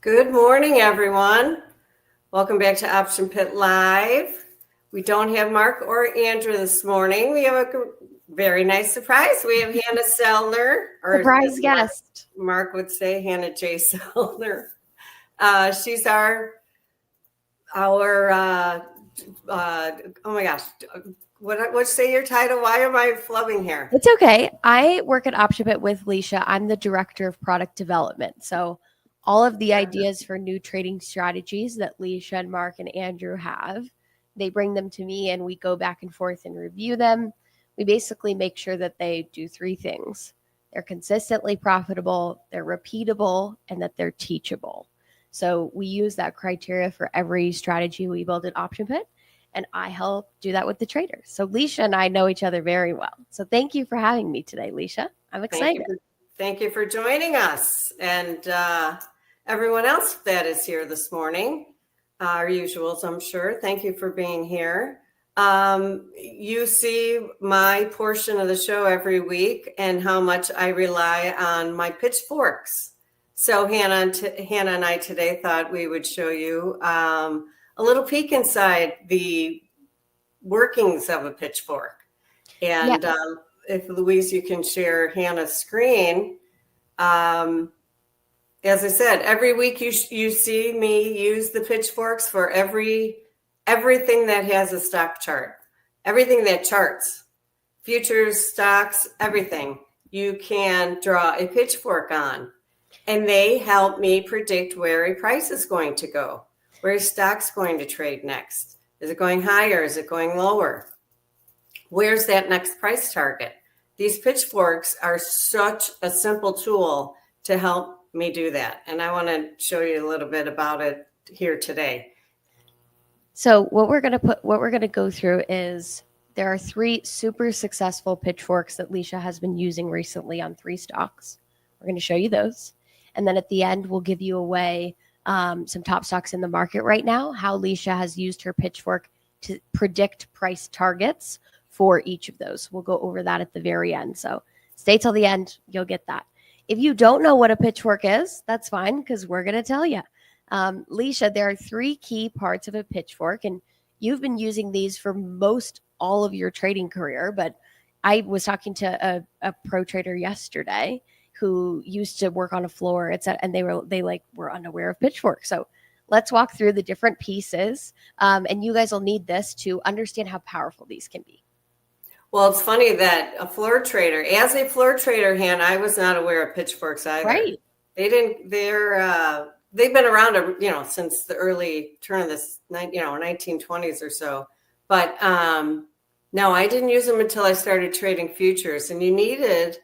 Good morning, everyone. Welcome back to Option Pit Live. We don't have Mark or Andrew this morning. We have a very nice surprise. We have Hannah Sellner, or Surprise guest. Mark would say Hannah J. Sellner. She's our oh my gosh. What say your title? Why am I flubbing here? It's okay. I work at Option Pit with Licia. I'm the director of product development. So all of the ideas for new trading strategies that Licia and Mark and Andrew have, they bring them to me and we go back and forth and review them. We basically make sure that they do three things. They're consistently profitable, they're repeatable, and that they're teachable. So we use that criteria for every strategy we build at Option Pit. And I help do that with the traders. So Licia and I know each other very well. So thank you for having me today, Licia. I'm excited. Thank you for joining us. And everyone else that is here this morning, our usuals, I'm sure. Thank you for being here. You see my portion of the show every week and how much I rely on my pitchforks. So Hannah and I today thought we would show you a little peek inside the workings of a pitchfork. And if Louise, you can share Hannah's screen. As I said, every week you see me use the pitchforks for everything that has a stock chart, everything that charts, futures, stocks, everything you can draw a pitchfork on. And they help me predict where a price is going to go. Where is stock's going to trade next? Is it going higher? Is it going lower? Where's that next price target? These pitchforks are such a simple tool to help me do that. And I want to show you a little bit about it here today. So what we're going to go through is there are three super successful pitchforks that Licia has been using recently on three stocks. We're going to show you those. And then at the end, we'll give you away some top stocks in the market right now, how Licia has used her pitchfork to predict price targets for each of those. We'll go over that at the very end. So stay till the end. You'll get that. If you don't know what a pitchfork is, that's fine because we're going to tell you. Licia, there are three key parts of a pitchfork, and you've been using these for most all of your trading career. But I was talking to a pro trader yesterday who used to work on a floor, and they were unaware of pitchforks. So let's walk through the different pieces, and you guys will need this to understand how powerful these can be. Well, it's funny that as a floor trader, Hannah, I was not aware of pitchforks either. Right? They've been around, since the early turn of this, 1920s or so. But no, I didn't use them until I started trading futures, and you needed.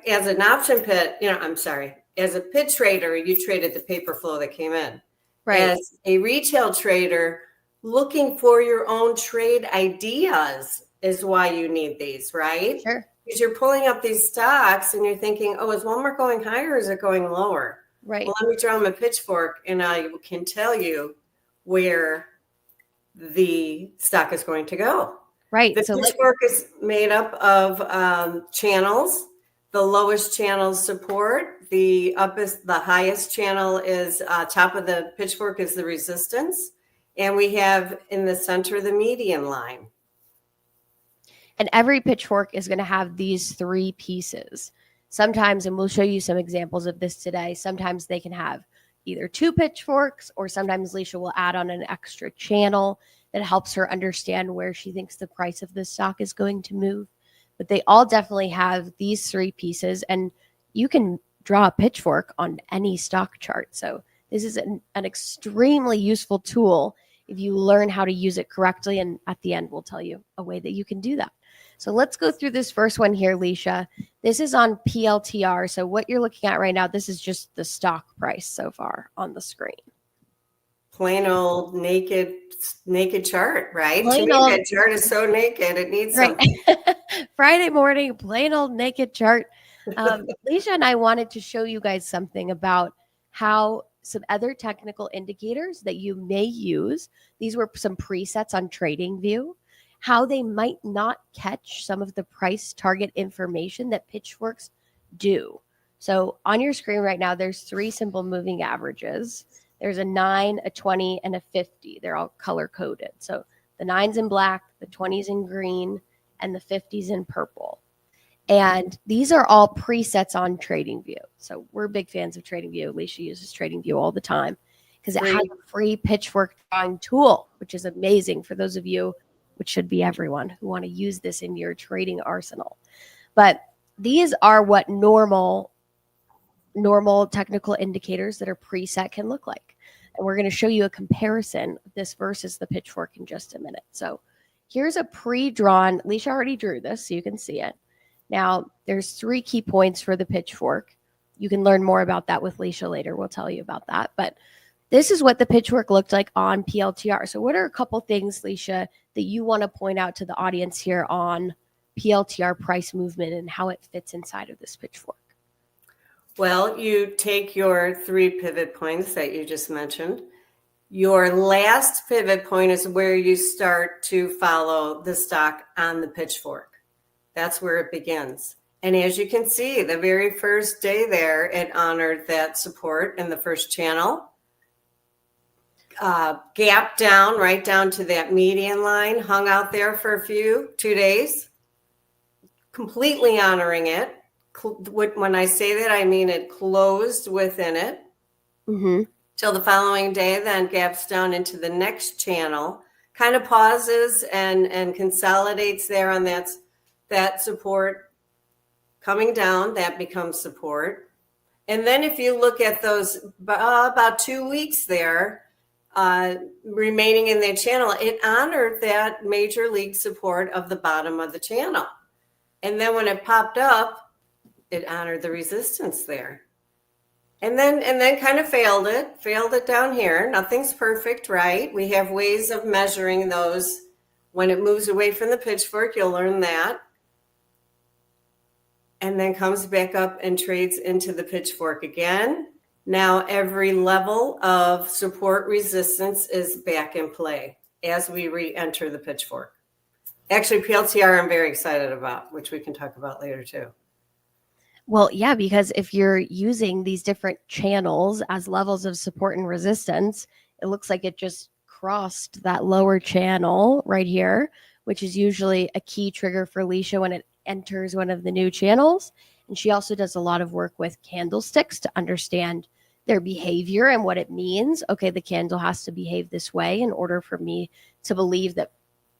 As an option pit, as a pit trader, you traded the paper flow that came in. Right. As a retail trader, looking for your own trade ideas is why you need these, right? Sure. Because you're pulling up these stocks and you're thinking, oh, is Walmart going higher or is it going lower? Right. Well, let me draw them a pitchfork and I can tell you where the stock is going to go. Right. The pitchfork is made up of channels. The lowest channel support, the highest channel is top of the pitchfork is the resistance. And we have in the center, the median line. And every pitchfork is going to have these three pieces. Sometimes, and we'll show you some examples of this today, sometimes they can have either two pitchforks, or sometimes Licia will add on an extra channel that helps her understand where she thinks the price of the stock is going to move. But they all definitely have these three pieces, and you can draw a pitchfork on any stock chart. So this is an extremely useful tool if you learn how to use it correctly. And at the end, we'll tell you a way that you can do that. So let's go through this first one here, Licia. This is on PLTR. So what you're looking at right now, this is just the stock price so far on the screen. Plain old naked chart, right? To me, that chart is so naked, it needs something. Friday morning, plain old naked chart. Licia and I wanted to show you guys something about how some other technical indicators that you may use. These were some presets on TradingView, how they might not catch some of the price target information that pitchforks do. So on your screen right now, there's 3 simple moving averages. There's a 9, a 20, and a 50. They're all color coded. So the 9's in black, the 20's in green, and the 50's in purple. And these are all presets on TradingView. So we're big fans of TradingView. Licia uses TradingView all the time because it has a free Pitchfork drawing tool, which is amazing for those of you, which should be everyone, who want to use this in your trading arsenal. But these are what normal technical indicators that are preset can look like. And we're going to show you a comparison of this versus the Pitchfork in just a minute. So here's a pre-drawn, Licia already drew this, so you can see it. Now, there's 3 key points for the Pitchfork. You can learn more about that with Licia later. We'll tell you about that. But this is what the Pitchfork looked like on PLTR. So what are a couple things, Licia, that you want to point out to the audience here on PLTR price movement and how it fits inside of this Pitchfork? Well, you take your 3 pivot points that you just mentioned. Your last pivot point is where you start to follow the stock on the Pitchfork. That's where it begins. And as you can see, the very first day there, it honored that support in the first channel. Gap down, right down to that median line, hung out there for 2 days, completely honoring it. When I say that, I mean it closed within it till the following day, then gaps down into the next channel, kind of pauses and consolidates there on that support coming down, that becomes support. And then if you look at those about 2 weeks there remaining in that channel, it honored that major league support of the bottom of the channel. And then when it popped up, it honored the resistance there. And then kind of failed it down here. Nothing's perfect, right? We have ways of measuring those. When it moves away from the Pitchfork, you'll learn that. And then comes back up and trades into the Pitchfork again. Now every level of support resistance is back in play as we re-enter the Pitchfork. Actually, PLTR I'm very excited about, which we can talk about later too. Well, yeah, because if you're using these different channels as levels of support and resistance, it looks like it just crossed that lower channel right here, which is usually a key trigger for Licia when it enters one of the new channels. And she also does a lot of work with candlesticks to understand their behavior and what it means. Okay, the candle has to behave this way in order for me to believe that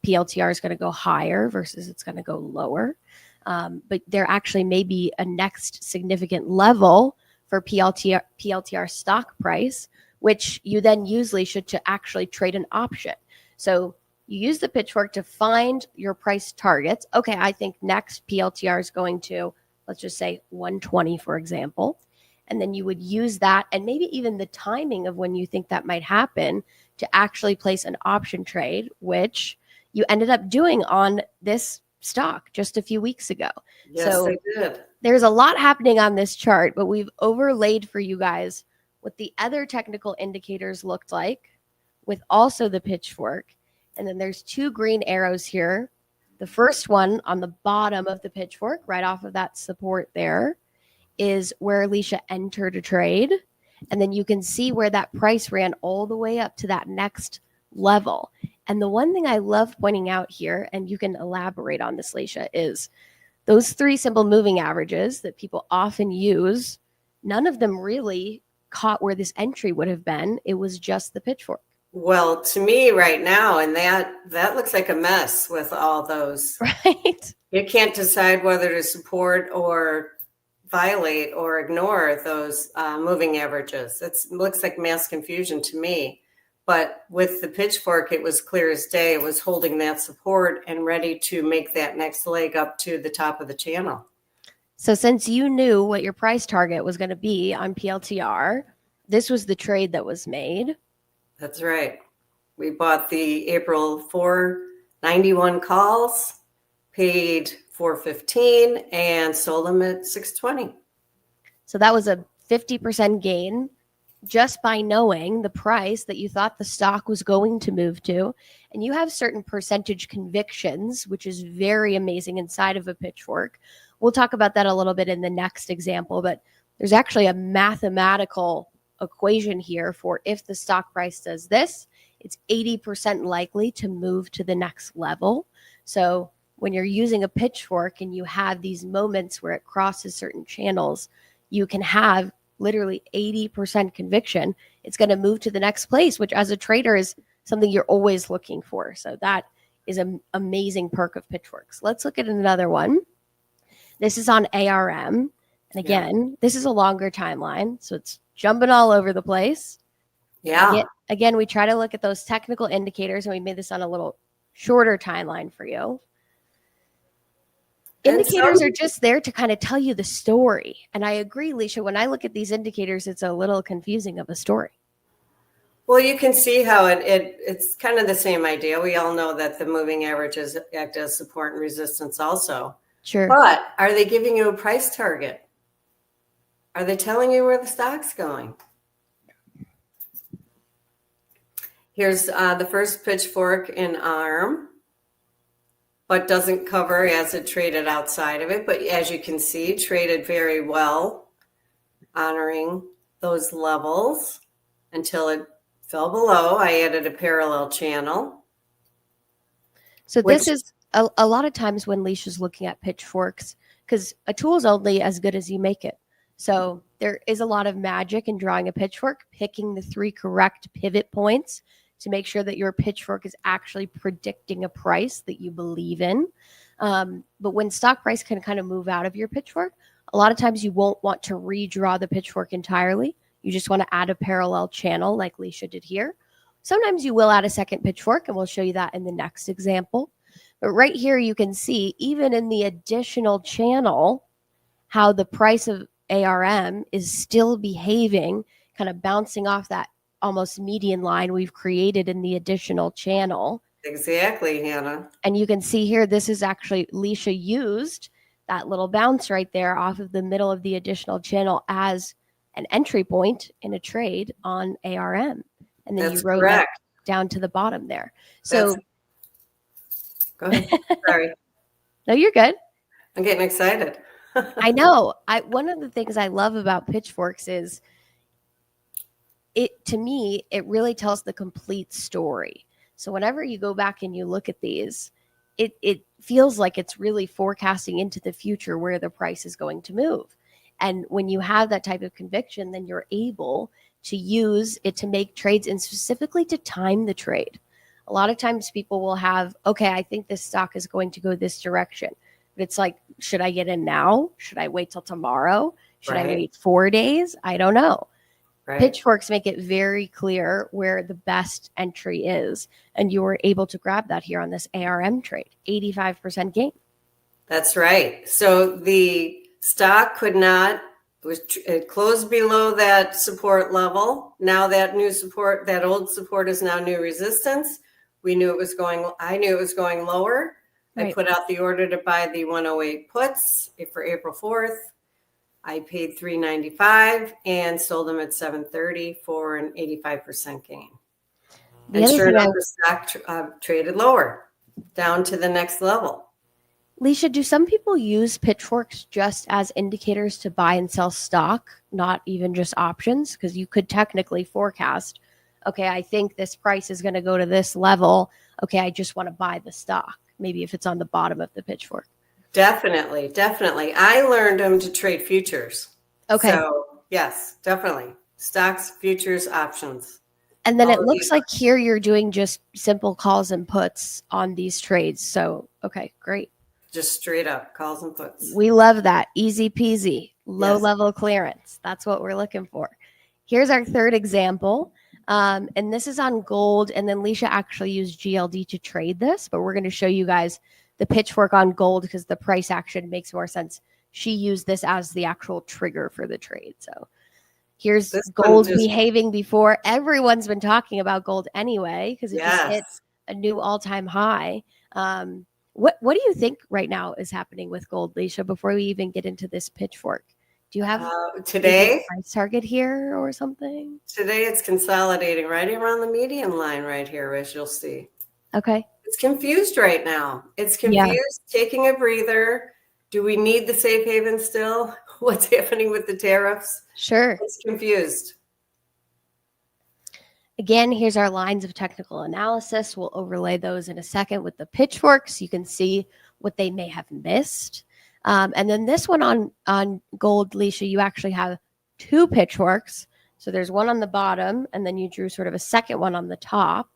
PLTR is going to go higher versus it's going to go lower. But there actually may be a next significant level for PLTR stock price, which you then use, Licia, to actually trade an option. So you use the Pitchfork to find your price targets. Okay, I think next PLTR is going to, let's just say 120, for example. And then you would use that and maybe even the timing of when you think that might happen to actually place an option trade, which you ended up doing on this stock just a few weeks ago. Yes, so I did. There's a lot happening on this chart, but we've overlaid for you guys what the other technical indicators looked like with also the Pitchfork. And then there's 2 green arrows here. The first one on the bottom of the Pitchfork, right off of that support there, is where Licia entered a trade. And then you can see where that price ran all the way up to that next level. And the one thing I love pointing out here, and you can elaborate on this, Licia, is those 3 simple moving averages that people often use, none of them really caught where this entry would have been. It was just the Pitchfork. Well, to me right now, and that looks like a mess with all those. Right. You can't decide whether to support or violate or ignore those moving averages. It looks like mass confusion to me. But with the Pitchfork, it was clear as day. It was holding that support and ready to make that next leg up to the top of the channel. So since you knew what your price target was going to be on PLTR, this was the trade that was made. That's right. We bought the April 491 calls, paid $415, and sold them at $620. So that was a 50% gain just by knowing the price that you thought the stock was going to move to. And you have certain percentage convictions, which is very amazing inside of a Pitchfork. We'll talk about that a little bit in the next example, but there's actually a mathematical equation here for if the stock price does this, it's 80% likely to move to the next level. So when you're using a pitchfork and you have these moments where it crosses certain channels, you can have literally 80% conviction it's going to move to the next place, which as a trader is something you're always looking for. So that is an amazing perk of pitchforks. Let's look at another one. This is on ARM. And again, this is a longer timeline. So it's jumping all over the place. Yeah. Again, we try to look at those technical indicators, and we made this on a little shorter timeline for you. Indicators are just there to kind of tell you the story. And I agree, Licia, when I look at these indicators, it's a little confusing of a story. Well, you can see how it's kind of the same idea. We all know that the moving averages act as support and resistance also. Sure. But are they giving you a price target? Are they telling you where the stock's going? Here's the first pitchfork in ARM, but doesn't cover as it traded outside of it. But as you can see, traded very well, honoring those levels until it fell below. I added a parallel channel. So this is a lot of times when Licia's looking at pitchforks, because a tool is only as good as you make it. So there is a lot of magic in drawing a pitchfork, picking the 3 correct pivot points to make sure that your pitchfork is actually predicting a price that you believe in. But when stock price can kind of move out of your pitchfork, a lot of times you won't want to redraw the pitchfork entirely. You just want to add a parallel channel like Licia did here. Sometimes you will add a second pitchfork, and we'll show you that in the next example. But right here, you can see even in the additional channel, how the price of ARM is still behaving, kind of bouncing off that almost median line we've created in the additional channel. Exactly, Hannah. And you can see here, this is actually Licia used that little bounce right there off of the middle of the additional channel as an entry point in a trade on ARM. And then you wrote that down to the bottom there. So go ahead. Sorry. No, you're good. I'm getting excited. I know. One of the things I love about pitchforks is to me, it really tells the complete story. So whenever you go back and you look at these, it feels like it's really forecasting into the future where the price is going to move. And when you have that type of conviction, then you're able to use it to make trades and specifically to time the trade. A lot of times people will have, okay, I think this stock is going to go this direction. But it's like, should I get in now? Should I wait till tomorrow? Should I wait 4 days? I don't know. Right. Pitchforks make it very clear where the best entry is. And you were able to grab that here on this ARM trade, 85% gain. That's right. So the stock it closed below that support level. Now that new support, that old support is now new resistance. I knew it was going lower. Right. I put out the order to buy the 108 puts for April 4th. I paid $395 and sold them at $730 for an 85% gain. And sure enough, the stock traded lower, down to the next level. Licia, do some people use pitchforks just as indicators to buy and sell stock, not even just options? Because you could technically forecast, okay, I think this price is going to go to this level. Okay, I just want to buy the stock, maybe if it's on the bottom of the pitchfork. Definitely. I learned them to trade futures. Okay. So, yes, definitely. Stocks, futures, options. And then it looks like here you're doing just simple calls and puts on these trades. So, okay, great. Just straight up calls and puts. We love that. Easy peasy, low level clearance. That's what we're looking for. Here's our third example. And this is on gold. And then Licia actually used GLD to trade this, but we're going to show you guys the pitchfork on gold because the price action makes more sense. She used this as the actual trigger for the trade. So here's gold behaving before. Everyone's been talking about gold anyway because it just hit a new all-time high. What do you think right now is happening with gold, Licia, before we even get into this pitchfork? Do you have today price target here or something? Today it's consolidating right around the median line right here, as you'll see. Okay. It's confused right now. It's confused, taking a breather. Do we need the safe haven still? What's happening with the tariffs? Sure. It's confused. Again, here's our lines of technical analysis. We'll overlay those in a second with the pitchforks. You can see what they may have missed. And then this one on gold, Licia, you actually have 2 pitchforks. So there's one on the bottom, and then you drew sort of a second one on the top.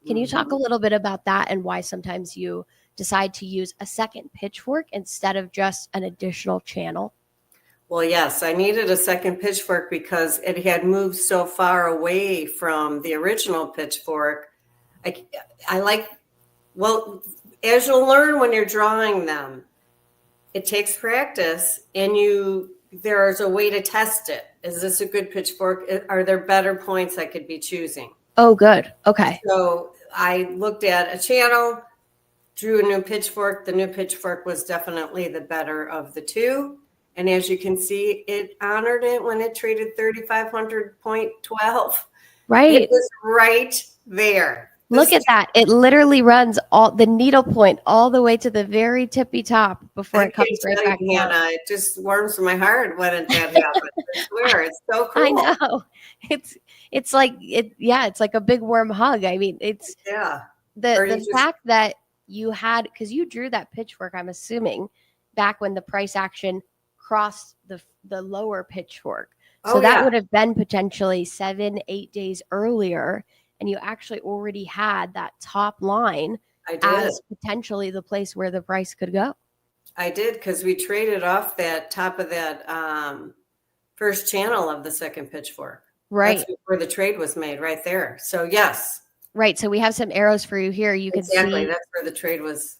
Can you talk a little bit about that and why sometimes you decide to use a second pitchfork instead of just an additional channel? Well, yes, I needed a second pitchfork because it had moved so far away from the original pitchfork. I like, well, as you'll learn when you're drawing them, it takes practice, and there's a way to test it. Is this a good pitchfork? Are there better points I could be choosing? Oh, good. Okay. So I looked at a channel, drew a new pitchfork. The new pitchfork was definitely the better of the 2. And as you can see, it honored it when it traded 3,500.12. Right. It was right there. Look at that. It literally runs all the needle point all the way to the very tippy top before it comes right back down. It just warms my heart when that happens. I swear, it's so cool. I know. It's like it's like a big warm hug. I mean, it's the fact that you had, because you drew that pitchfork, I'm assuming, back when the price action crossed the lower pitchfork. So that would have been potentially 7-8 days earlier. And you actually already had that top line as potentially the place where the price could go. I did, because we traded off that top of that first channel of the second pitchfork. Right. That's where the trade was made, right there. So yes. Right. So we have some arrows for you here. You can see that's where the trade was.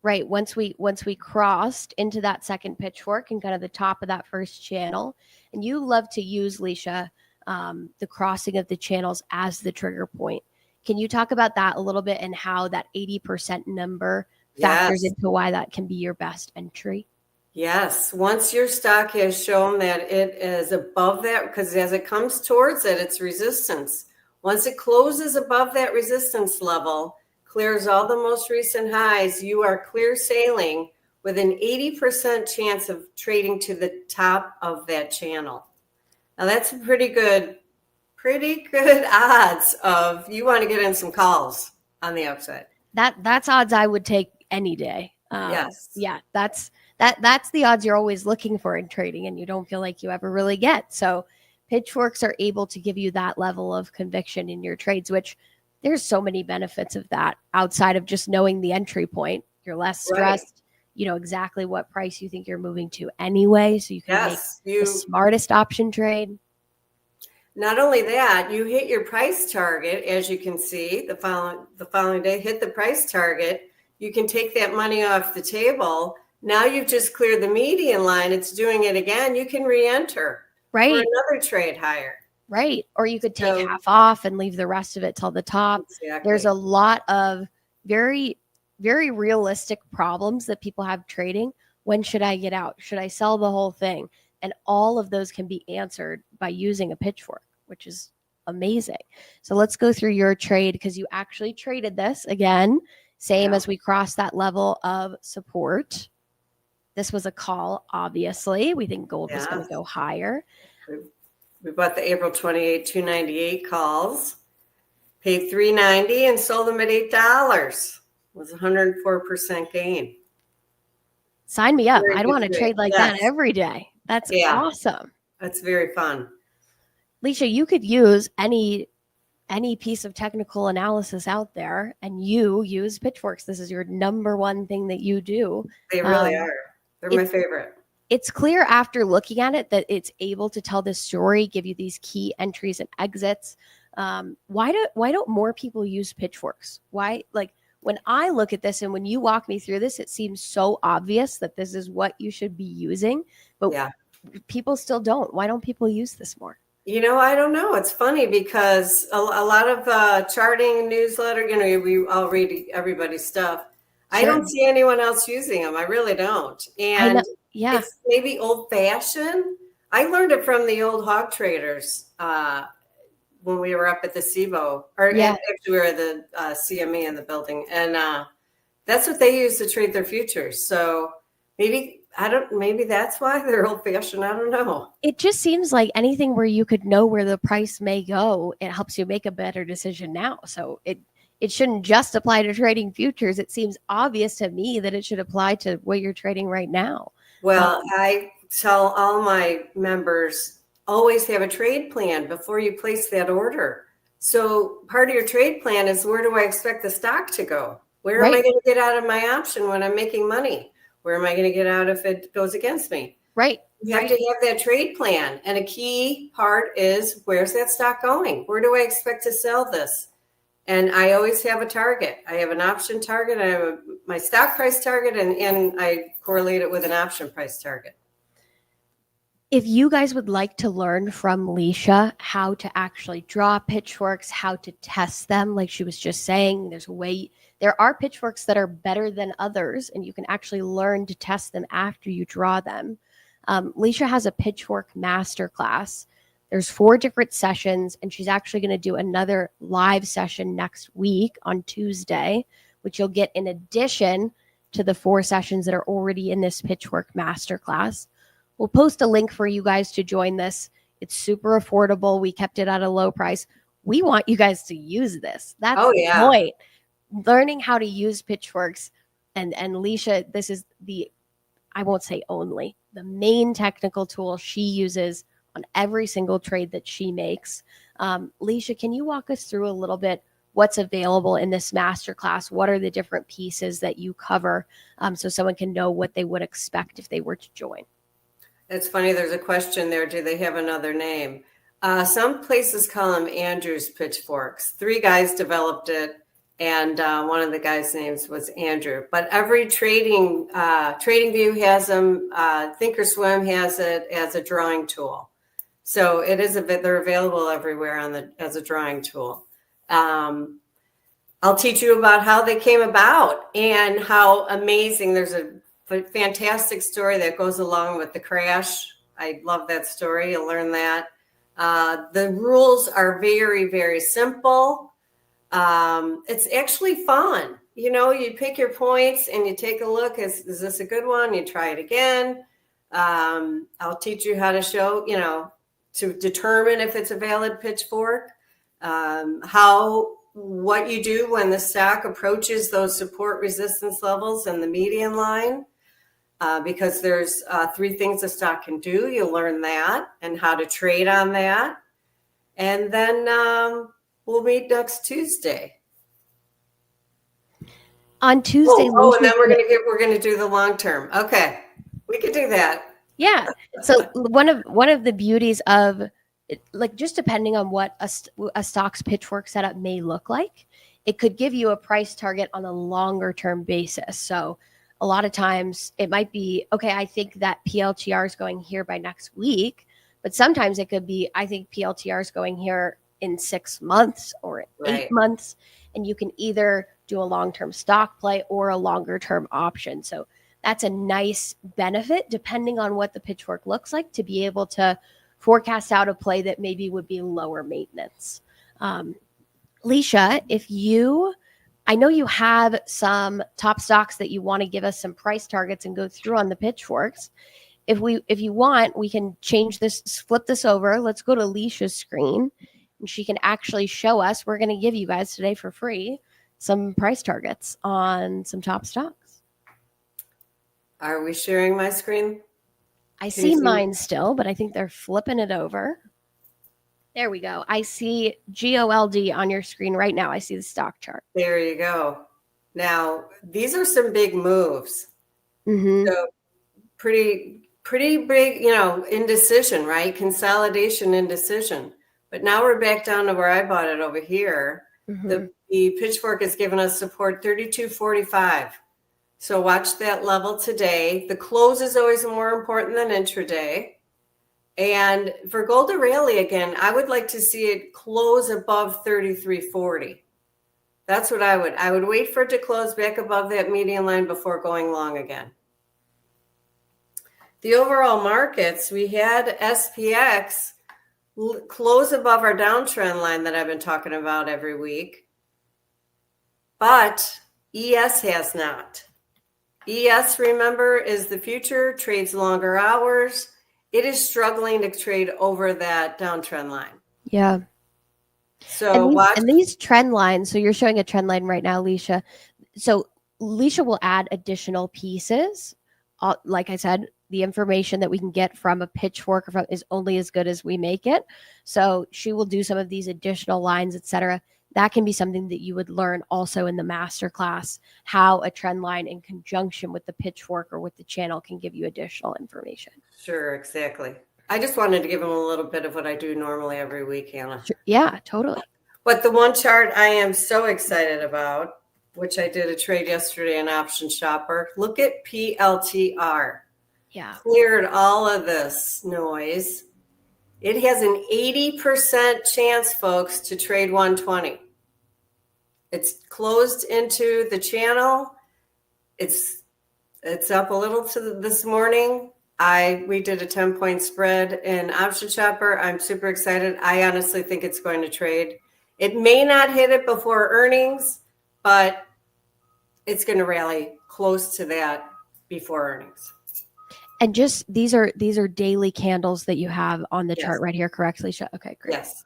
Right. Once we crossed into that second pitchfork and kind of the top of that first channel. And you love to use, Licia, the crossing of the channels as the trigger point. Can you talk about that a little bit and how that 80% number factors into why that can be your best entry? Yes. Once your stock has shown that it is above that, because as it comes towards it, it's resistance. Once it closes above that resistance level, clears all the most recent highs, you are clear sailing with an 80% chance of trading to the top of that channel. Now that's pretty good odds of you want to get in some calls on the upside. That's odds I would take any day. Yes. Yeah, that's the odds you're always looking for in trading, and you don't feel like you ever really get. So pitchforks are able to give you that level of conviction in your trades, which there's so many benefits of that outside of just knowing the entry point. You're less stressed. Right. You know exactly what price you think you're moving to anyway, so you can make the smartest option trade. Not only that, you hit your price target, as you can see, the following day, hit the price target. You can take that money off the table. Now you've just cleared the median line. It's doing it again. You can re-enter for another trade higher. Right. Or you could take half off and leave the rest of it till the top. Exactly. There's a lot of very, very realistic problems that people have trading. When should I get out? Should I sell the whole thing? And all of those can be answered by using a pitchfork, which is amazing. So let's go through your trade, because you actually traded this again, same as we crossed that level of support. This was a call, obviously. We think gold was going to go higher. We bought the April 28, 298 calls, paid $3.90 and sold them at $8. It was 104% gain. Sign me up. I'd want to trade like that every day. That's awesome. That's very fun. Licia, you could use any piece of technical analysis out there, and you use pitchforks. This is your number one thing that you do. They really are. They're my favorite. It's clear after looking at it that it's able to tell this story, give you these key entries and exits. Why don't more people use pitchforks? Why, like, when I look at this and when you walk me through this, it seems so obvious that this is what you should be using, but people still don't. Why don't people use this more? You know, I don't know. It's funny because a lot of charting newsletter, we all read everybody's stuff. Sure. I don't see anyone else using them. I really don't. And it's maybe old fashioned. I learned it from the old hog traders when we were up at the SIBO, or actually we were at the CME in the building. And that's what they use to trade their futures. So maybe that's why they're old fashioned. I don't know. It just seems like anything where you could know where the price may go, it helps you make a better decision now. So it shouldn't just apply to trading futures. It seems obvious to me that it should apply to what you're trading right now. Well, I tell all my members, always have a trade plan before you place that order. So part of your trade plan is, where do I expect the stock to go? Where am I Right. going to get out of my option when I'm making money? Where am I going to get out if it goes against me? Right. You have to have that trade plan. And a key part is, where's that stock going? Where do I expect to sell this? And I always have a target. I have an option target. I have my stock price target, and I correlate it with an option price target. If you guys would like to learn from Licia how to actually draw pitchforks, how to test them, like she was just saying, there are pitchforks that are better than others, and you can actually learn to test them after you draw them. Licia has a pitchfork masterclass. There's 4 different sessions, and she's actually going to do another live session next week on Tuesday, which you'll get in addition to the 4 sessions that are already in this pitchfork masterclass. We'll post a link for you guys to join this. It's super affordable. We kept it at a low price. We want you guys to use this. That's the point. Learning how to use pitchforks. And Licia, this is I won't say only, the main technical tool she uses on every single trade that she makes. Licia, can you walk us through a little bit what's available in this masterclass? What are the different pieces that you cover, so someone can know what they would expect if they were to join? It's funny, there's a question there. Do they have another name? Some places call them Andrew's pitchforks. 3 guys developed it, and one of the guys' names was Andrew. But every trading view has them. Thinkorswim has it as a drawing tool. So they're available everywhere as a drawing tool. I'll teach you about how they came about and how amazing. There's a fantastic story that goes along with the crash. I love that story. You'll learn that. The rules are very, very simple. It's actually fun. You pick your points and you take a look. Is this a good one? You try it again. I'll teach you how to show, to determine if it's a valid pitchfork, what you do when the stock approaches those support resistance levels and the median line. Because there's 3 things the stock can do. You'll learn that and how to trade on that. And then we'll meet next Tuesday. On Tuesday. And then we're going to do the long term. Okay, we could do that. Yeah. So one of the beauties of, like, just depending on what a stock's pitchfork setup may look like, it could give you a price target on a longer term basis. So a lot of times it might be, okay, I think that PLTR is going here by next week, but sometimes it could be, I think PLTR is going here in 6 months or 8 months, and you can either do a long-term stock play or a longer-term option. So that's a nice benefit, depending on what the pitchfork looks like, to be able to forecast out a play that maybe would be lower maintenance. Licia, I know you have some top stocks that you want to give us some price targets and go through on the pitchforks. If you want, we can flip this over. Let's go to Licia's screen, and she can actually show us. We're going to give you guys today for free some price targets on some top stocks. Are we sharing my screen? I see mine still, but I think they're flipping it over. There we go. I see GOLD on your screen right now. I see the stock chart. There you go. Now, these are some big moves. Mm-hmm. So pretty big, indecision, right? Consolidation, indecision. But now we're back down to where I bought it over here. Mm-hmm. The pitchfork has given us support 32.45. So watch that level today. The close is always more important than intraday. And for gold to rally again, I would like to see it close above 33.40. That's what I would wait for it to close back above that median line before going long again. The overall markets, we had SPX close above our downtrend line that I've been talking about every week, but ES has not. ES, remember, is the future, trades longer hours. It is struggling to trade over that downtrend line. Yeah. So watch. And these trend lines, so you're showing a trend line right now, Licia. So Licia will add additional pieces. Like I said, the information that we can get from a pitchfork is only as good as we make it. So she will do some of these additional lines, etc. That can be something that you would learn also in the masterclass, how a trend line in conjunction with the pitchfork or with the channel can give you additional information. Sure, exactly. I just wanted to give them a little bit of what I do normally every week, Hannah. Yeah, totally. But the one chart I am so excited about, which I did a trade yesterday in Option Shopper, look at PLTR. Yeah. Cleared all of this noise. It has an 80% chance, folks, to trade 120. It's closed into the channel. It's up a little this morning. We did a 10-point spread in Option Shopper. I'm super excited. I honestly think it's going to trade. It may not hit it before earnings, but it's going to rally close to that before earnings. And just these are daily candles that you have on the Yes. chart right here, correct, Licia? Okay, great. Yes.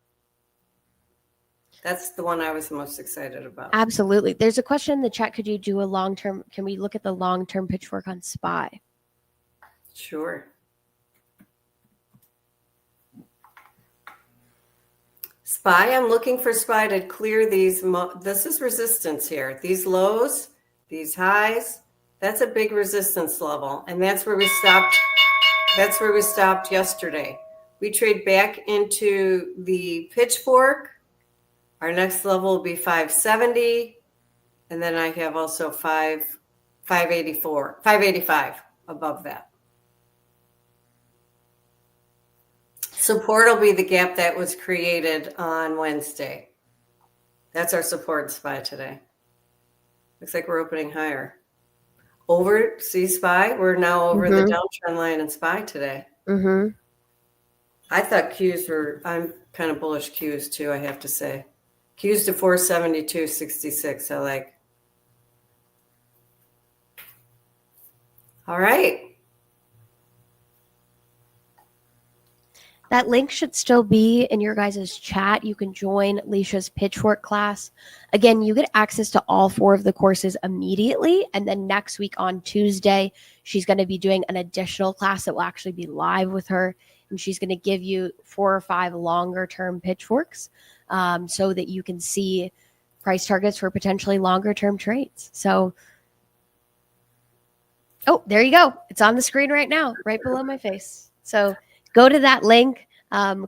That's the one I was most excited about. Absolutely. There's a question in the chat. Could you do a long-term? Can we look at the long-term pitchfork on SPY? Sure. SPY, I'm looking for SPY to clear these. This is resistance here. These lows, these highs, that's a big resistance level. And that's where we stopped. That's where we stopped yesterday. We trade back into the pitchfork. Our next level will be 570. And then I have also 585 above that. Support will be the gap that was created on Wednesday. That's our support in SPY today. Looks like we're opening higher. Over, see SPY? We're now over the downtrend line in SPY today. Mm-hmm. I thought Qs were, I'm kind of bullish Qs too, I have to say. Qs to 472.66, I like. All right. That link should still be in your guys' chat. You can join Licia's pitchfork class. Again, you get access to all 4 of the courses immediately. And then next week on Tuesday, she's going to be doing an additional class that will actually be live with her. And she's going to give you 4 or 5 longer term pitchforks so that you can see price targets for potentially longer term trades. So, oh, there you go. It's on the screen right now, right below my face. So go to that link,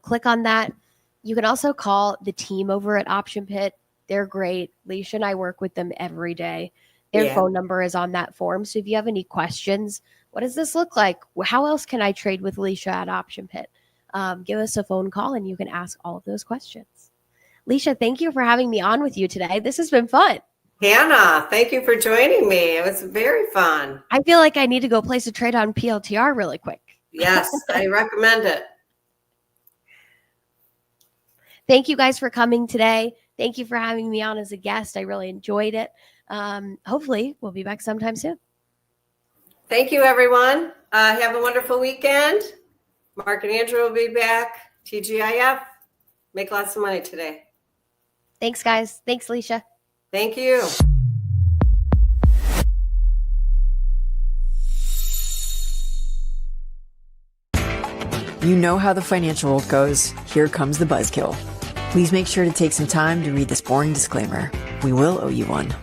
click on that. You can also call the team over at Option Pit. They're great. Licia and I work with them every day. Their phone number is on that form. So if you have any questions, what does this look like? How else can I trade with Licia at Option Pit? Give us a phone call and you can ask all of those questions. Licia, thank you for having me on with you today. This has been fun. Hannah, thank you for joining me. It was very fun. I feel like I need to go place a trade on PLTR really quick. Yes, I recommend it. Thank you guys for coming today. Thank you for having me on as a guest. I really enjoyed it. Hopefully, we'll be back sometime soon. Thank you, everyone. Have a wonderful weekend. Mark and Andrew will be back. TGIF. Make lots of money today. Thanks, guys. Thanks, Licia. Thank you. You know how the financial world goes. Here comes the buzzkill. Please make sure to take some time to read this boring disclaimer. We will owe you one.